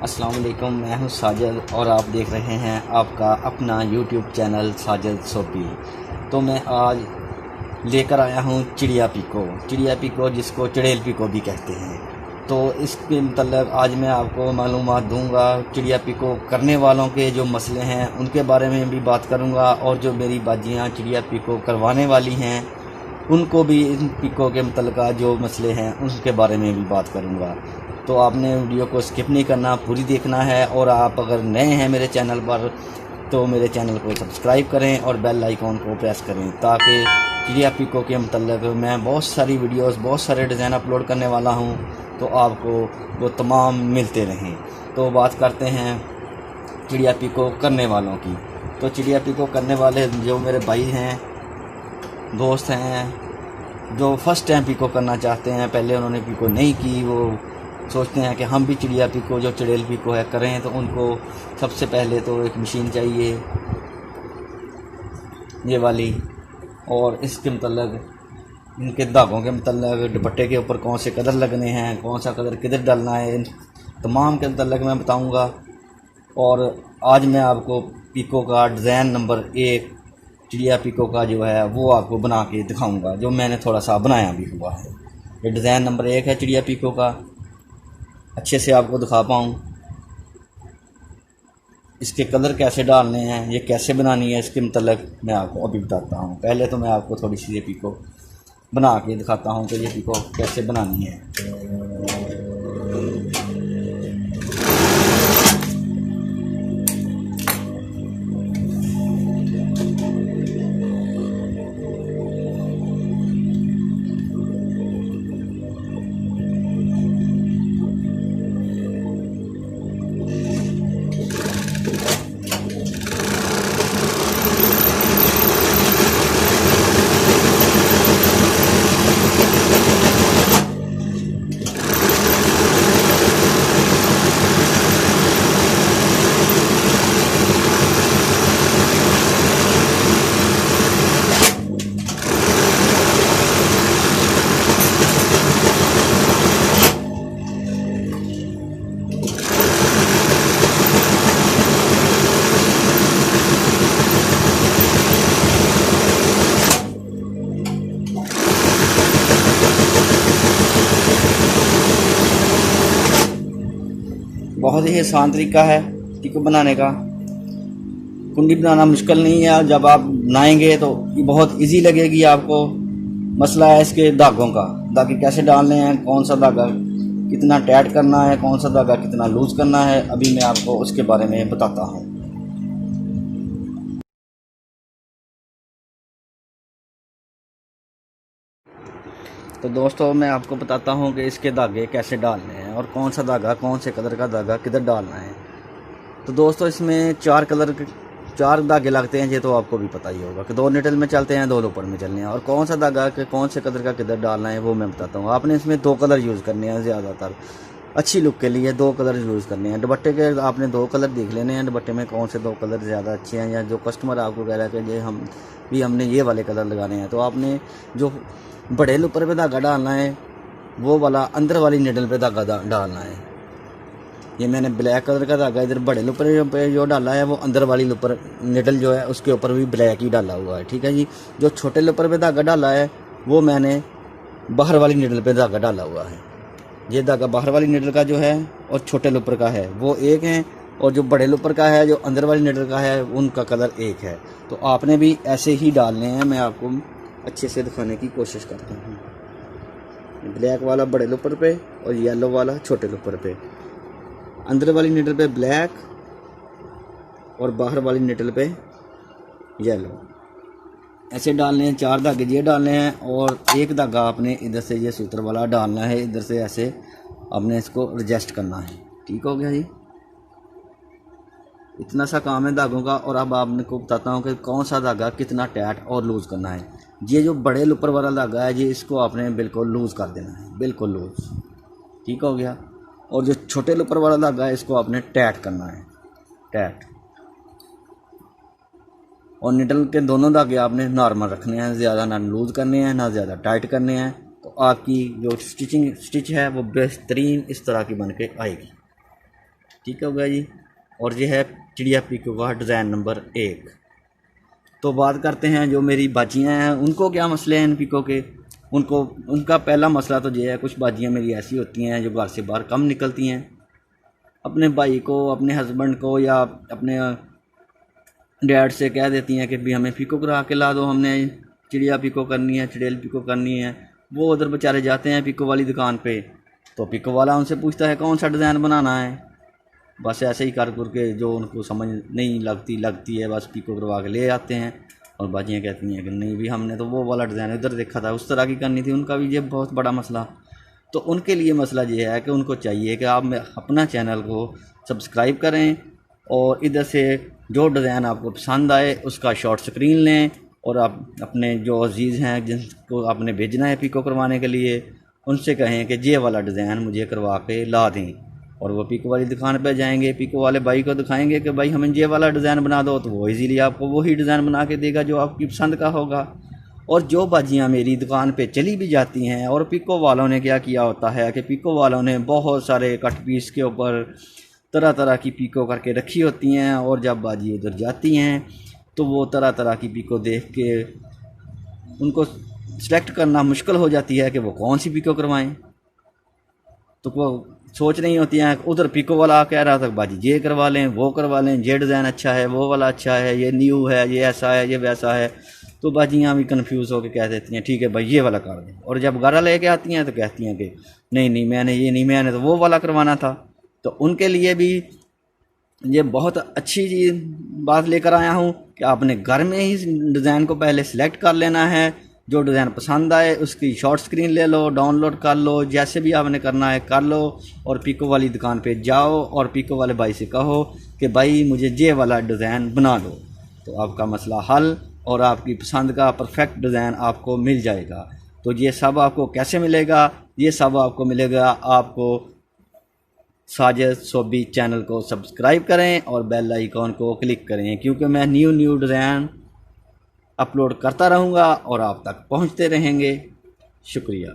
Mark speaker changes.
Speaker 1: अस्सलाम वालेकुम, मैं हूं साजिद और आप देख रहे हैं आपका अपना यूट्यूब चैनल साजिद सोपी। तो मैं आज लेकर आया हूं चिड़िया पिको जिसको चुड़ैल पिको भी कहते हैं। तो इसके मतलब आज मैं आपको मालूमात दूंगा, चिड़िया पिको करने वालों के जो मसले हैं उनके बारे में भी बात करूंगा, और जो मेरी बाजियां चिड़िया पिको करवाने वाली हैं उनको भी इन पिको के मतलब जो मसले हैं उनके बारे में भी बात करूंगा। तो आपने वीडियो को स्किप नहीं करना, पूरी देखना है। और आप अगर नए हैं मेरे चैनल पर तो मेरे चैनल को सब्सक्राइब करें और बेल आइकॉन को प्रेस करें, ताकि चिड़िया पिको के मतलब मैं बहुत सारी वीडियोस, बहुत सारे डिज़ाइन अपलोड करने वाला हूं, तो आपको वो तमाम मिलते रहें। तो बात करते हैं चिड़िया पिको करने वालों की। तो चिड़िया पिको करने वाले जो मेरे भाई हैं, दोस्त हैं, जो फर्स्ट टाइम पिको करना चाहते हैं, पहले उन्होंने पिको नहीं की, वो सोचते हैं कि हम भी चिड़िया पिको जो चुड़ैल पिको है करें, तो उनको सबसे पहले तो एक मशीन चाहिए ये वाली, और इसके मतलब इनके धागों के मतलब दुपट्टे के ऊपर कौन से कलर लगने हैं, कौन सा कलर किधर डालना है, इन तमाम के मतलब मैं बताऊंगा। और आज मैं आपको पिको का डिज़ाइन नंबर 1 चिड़िया पिको का जो है वो आपको बना के दिखाऊंगा, जो मैंने थोड़ा सा बनाया भी हुआ है। ये डिज़ाइन नंबर 1 है चिड़िया पिको का, अच्छे से आपको दिखा पाऊँ। इसके कलर कैसे डालने हैं, ये कैसे बनानी है, इसके मतलब मैं आपको अभी बताता हूँ। पहले तो मैं आपको थोड़ी सी ये पिको बना के दिखाता हूँ कि ये पिको कैसे बनानी है। बहुत ही आसान तरीका है पिको बनाने का। कुंडी बनाना मुश्किल नहीं है, जब आप बनाएंगे तो ये बहुत इजी लगेगी आपको। मसला है इसके धागों का, धागे कैसे डालने हैं, कौन सा धागा कितना टाइट करना है, कौन सा धागा कितना लूज करना है, अभी मैं आपको उसके बारे में बताता हूँ। तो दोस्तों मैं आपको बताता हूँ कि इसके धागे कैसे डालने हैं और कौन सा धागा, कौन से कलर का धागा किधर डालना है। तो दोस्तों इसमें 4 धागे लगते हैं, ये तो आपको भी पता ही होगा कि 2 निडल में चलते हैं, 2 लोपर में चलने हैं। और कौन सा धागा के कौन से कलर का किधर डालना है वो मैं बताता हूँ। आपने इसमें 2 कलर यूज़ करने हैं, ज़्यादातर अच्छी लुक के लिए 2 कलर यूज़ करने हैं। दुपट्टे के आपने 2 कलर देख लेने हैं, दुपट्टे में कौन से 2 कलर ज़्यादा अच्छे हैं, या जो कस्टमर आपको कह रहा है कि ये हमने ये वाले कलर लगाने हैं। तो आपने जो बड़े लुपर पे धागा डालना है वो वाला अंदर वाली निडल पे धागा डालना है। ये मैंने ब्लैक कलर का धागा इधर बड़े लुपर पे जो डाला है वो अंदर वाली लुपर निडल जो है उसके ऊपर भी ब्लैक ही डाला हुआ है, ठीक है जी। जो छोटे लुपर पे धागा डाला है वो मैंने बाहर वाली निडल पे धागा डाला हुआ है। ये धागा बाहर वाली निडल का जो है और छोटे लुपर का है वो एक है, और जो बड़े लुपर का है जो अंदर वाली निडल का है उनका कलर एक है। तो आपने भी ऐसे ही डालने हैं, मैं आपको अच्छे से दिखाने की कोशिश करता हूँ। ब्लैक वाला बड़े लुपर पे और येलो वाला छोटे लुपर पे, अंदर वाली निडल पे ब्लैक और बाहर वाली निडल पे येलो, ऐसे डालने हैं। 4 धागे ये डालने हैं और एक धागा आपने इधर से ये सूत्र वाला डालना है, इधर से ऐसे आपने इसको एडजस्ट करना है। ठीक हो गया जी, इतना सा काम है धागों का। और अब आपको बताता हूँ कि कौन सा धागा कितना टाइट और लूज़ करना है। ये जो बड़े लुपर वाला धागा है ये इसको आपने बिल्कुल लूज़ कर देना है, बिल्कुल लूज़, ठीक हो गया। और जो छोटे लुपर वाला धागा है इसको आपने टाइट करना है, टाइट। और निडल के दोनों धागे आपने नॉर्मल रखने हैं, ज़्यादा ना लूज़ करने हैं ना ज़्यादा टाइट करने हैं। तो आपकी जो स्टिच है वो बेहतरीन इस तरह की बन के आएगी। ठीक हो गया जी। और ये है चिड़िया पीको का डिज़ाइन नंबर 1। तो बात करते हैं जो मेरी बाजियाँ हैं उनको क्या मसले हैं इन पीको के। उनका पहला मसला तो ये है, कुछ बाजियाँ मेरी ऐसी होती हैं जो घर से बाहर कम निकलती हैं। अपने भाई को, अपने हस्बैंड को या अपने डैड से कह देती हैं कि भी हमें पीको करा के ला दो, हमने चिड़िया पीको करनी है, चिड़ेल पीको करनी है। वो उधर बेचारे जाते हैं पीको वाली दुकान पे, तो पीको वाला उनसे पूछता है कौन सा डिज़ाइन बनाना है। बस ऐसे ही कर के जो उनको समझ नहीं लगती है बस पीको करवा के ले आते हैं। और बाजियाँ कहती हैं कि नहीं भी हमने तो वो वाला डिज़ाइन इधर देखा था, उस तरह की करनी थी। उनका भी ये बहुत बड़ा मसला। तो उनके लिए मसला ये है कि उनको चाहिए कि आप अपना चैनल को सब्सक्राइब करें और इधर से जो डिज़ाइन आपको पसंद आए उसका शॉर्ट स्क्रीन लें और आप अपने जो अजीज़ हैं जिनको आपने भेजना है पीको करवाने के लिए उनसे कहें कि ये वाला डिज़ाइन मुझे करवा के ला दें। और वो पीको वाली दुकान पे जाएंगे, पीको वाले भाई को दिखाएंगे कि भाई हमें ये वाला डिज़ाइन बना दो, तो वो इजीली आपको वही डिज़ाइन बना के देगा जो आपकी पसंद का होगा। और जो बाजियाँ मेरी दुकान पे चली भी जाती हैं, और पीको वालों ने क्या किया होता है कि पीको वालों ने बहुत सारे कट पीस के ऊपर तरह तरह की पीको करके रखी होती हैं, और जब बाजी उधर जाती हैं तो वो तरह तरह की पीको देख के उनको सिलेक्ट करना मुश्किल हो जाती है कि वो कौन सी पीको करवाएं। तो वो सोच रही होती हैं, उधर पीको वाला कह रहा था बाजी ये करवा लें, वो करवा लें, ये डिज़ाइन अच्छा है, वो वाला अच्छा है, ये न्यू है, ये ऐसा है, ये वैसा है। तो बाजियाँ भी कंफ्यूज होकर कह देती हैं ठीक है भाई ये वाला कर दें। और जब गारा लेके आती हैं तो कहती हैं कि नहीं नहीं मैंने ये नहीं, मैंने तो वो वाला करवाना था। तो उनके लिए भी ये बहुत अच्छी चीज़ बात लेकर आया हूँ कि आपने घर में ही डिज़ाइन को पहले सिलेक्ट कर लेना है। जो डिज़ाइन पसंद आए उसकी शॉर्ट स्क्रीन ले लो, डाउनलोड कर लो, जैसे भी आपने करना है कर लो, और पीको वाली दुकान पे जाओ और पीको वाले भाई से कहो कि भाई मुझे ये वाला डिज़ाइन बना दो। तो आपका मसला हल और आपकी पसंद का परफेक्ट डिज़ाइन आपको मिल जाएगा। तो ये सब आपको कैसे मिलेगा? ये सब आपको मिलेगा, आपको साजिद सोबी चैनल को सब्सक्राइब करें और बेल आइकॉन को क्लिक करें, क्योंकि मैं न्यू डिज़ाइन अपलोड करता रहूँगा और आप तक पहुँचते रहेंगे। शुक्रिया।